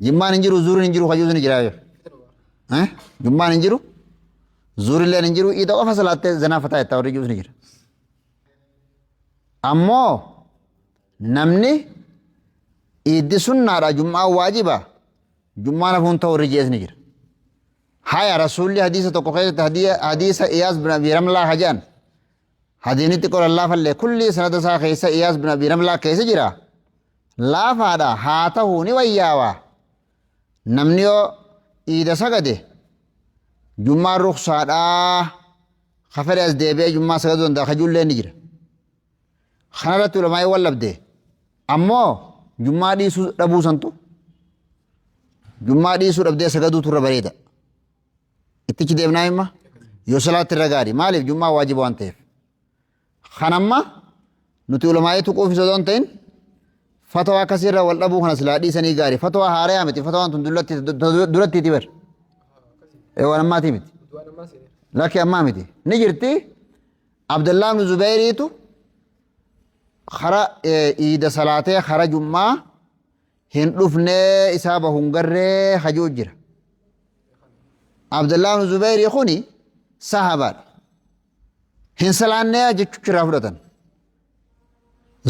jimmaan hin jiru zuuriin hin jiru hayyuun hin jiraa jummaan hin jiru zuurilleen hin jiru iida qofa salaattee zanaafataa itti warri jiru ni jira ammoo namni iiddi sunnaadha jummaa waajiba jummaan hafuun ta'u warri jees ni jira haya rasuulli hadiisa tokko keessatti hadiisa iyaas bin abi ramlaa hajaan hadiinitti qoran laafallee kulli sanada isaa keessa iyaas bin abi ramlaa keessa jira laafaadha haa ta'uu ni wayyaawaa namni yoo iida sagade jummaan ruksaadhaa kafere as deebi'ee jummaa sagaduu danda'a kajuullee ni jira kanarratti ulamaa'ii wallabdee ammoo jummaa dhiisuu dhabuu santu jummaa dhiisuu dhabdee sagaduutu irra bareeda ittichi deemnaa himma yoo salaatti irra gaari maaliif jummaa waajiba waan ta'eef kanamma nuti ulamaa'ii tuquuf isa doon ta'in fatawaa akkasirra wal dhabuu kana silaa dhiisanii gaari fatawaa haarayaa miti fatawaan tun duratti itti bar waan ammaatii miti lakki ammaa miti ni jirti abdallaa ibnu zubayriitu kara iida salaatee kara jummaa hin dhufnee isaa bahun garree hajuu jira abdallaa ibnu zubayrii kuni sahabaadha hin salaannee jechuun irraa fudhatan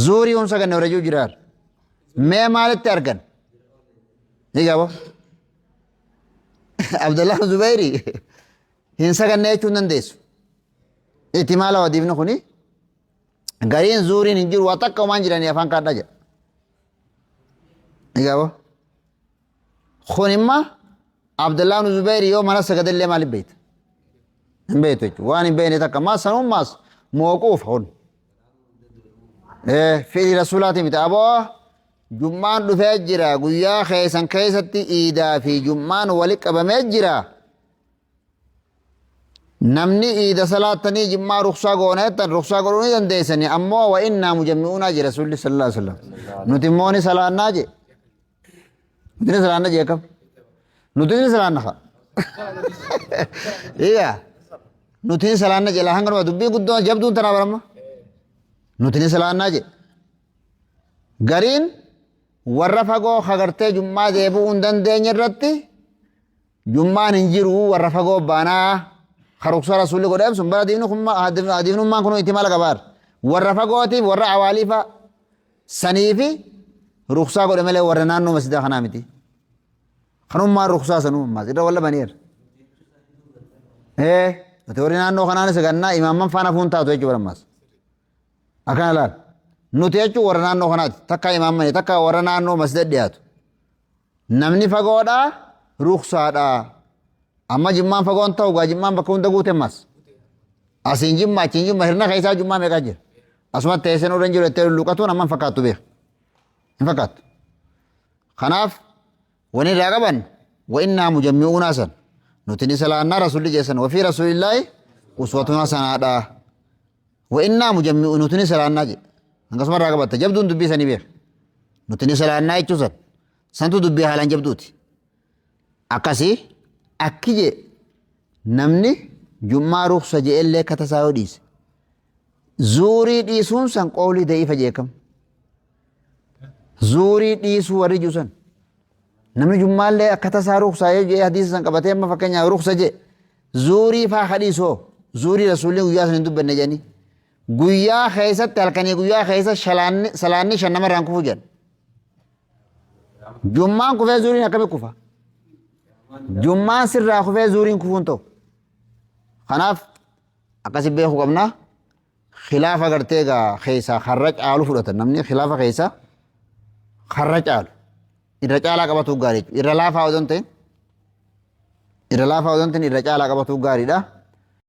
zuurii humsa ganne warajuu jiraar mee maalitti argan ni gabo abdallaa ibnu zubayrii hin sagannee jechuun dandeessu itti maala wadiifni kuni gariin zuuriin hin jiru waa takka umaan jiranii afaan kaadhaa jedha ni gabo kun imma abdallaa ibnu zubayrii yoo mana sagadallee maaliif beeyta hin beeytu jechuudha waan hin beeyne takka maas sanuun maas mooquuf kun fi'ii rasuulaati miti aboo jummaan dhufee jira guyyaa keessan keessatti iidaa fi jummaan wali qabamee jira namni iida salaattanii jummaa ruksaa gooneettan ruksaa godhuu ni dandeessanii ammoo wa innaa mujammi'uunaa jira rasuulli sallallahu alaihi wasallam nuti immoo ni salaannaa je nuti ni salaanna je kam nuti ni salaanna ka iya nuti ni salaanna je la hanganuma dubbii guddoo jabduun tanaa baramma nuti ni salaannaa je gariin warra fagoo kagartee jummaa deebi'uu hin dandeenye irratti jummaan hin jiru warra fagoo baanaa karuksa rasuulli godheef sun bara diinummaan kun itti mala qabaar warra fagootiif warra awaaliifa saniifi ruksaa godhe malee warra naannoo masjidaa kanaa miti kanummaan ruksaa sanummaas irra walla baneer ati warri naannoo kanaanis gannaa imaamman faana fuun taatu jechuu barammaas akkana laal nuti jechuun warra naannoo kanaati takka imaammani takka warra naannoo masjida dhiyaatu namni fagoodhaa ruksaadhaa amma jimmaan fagoon ta'u gaa jimmaan bakka hunda guute mas asiin jimma achiin jimma hirna keessaa jimmaa meeqaa jira asumatti teessee nurra hin jiru jettee luqatuun amma hin fakkaattu beeka hin fakkaattu kanaaf wani irraa qaban wa innaa mujammi'uunaa san nuti ni salaannaa rasulli jeessan wafii rasuulillaahi uswatun hasanaadhaa wa innaa mujammi'uun nuti ni salaannaa jedhe akkasuma irraa qabatta jabduun dubbii sanii beeka nuti ni salaannaa jechuu san santu dubbii haalaan jabduuti akkasii akki je namni jummaa ruksa je'ellee katasaa yoo dhiise zuurii dhiisuun san qoolii da'iifa jeekam zuurii dhiisuu warri juusan namni jummaallee akka tasaa ruksaa yoo jee hadiisa san qabatee amma fakkeenyaaf ruksa je zuurii faa kadhiisoo zuurii rasuulli guyyaa san hin dubbanne jedhanii guyyaa keessatti halkanii guyyaa keessa salaanni shan namarraan kufu jedhan jummaan kufee zuuriin akkami kufa jummaan sirraa kufee zuuriin kufuun ta'u kanaaf akkasi beeku qabna khilaafa gartee gaa keessaa harra caalu fudhatan namni khilaafa keessaa harra caalu irra caalaa qabatu gaarii irra laafaa odon ta'in irra caalaa qabatu gaariidha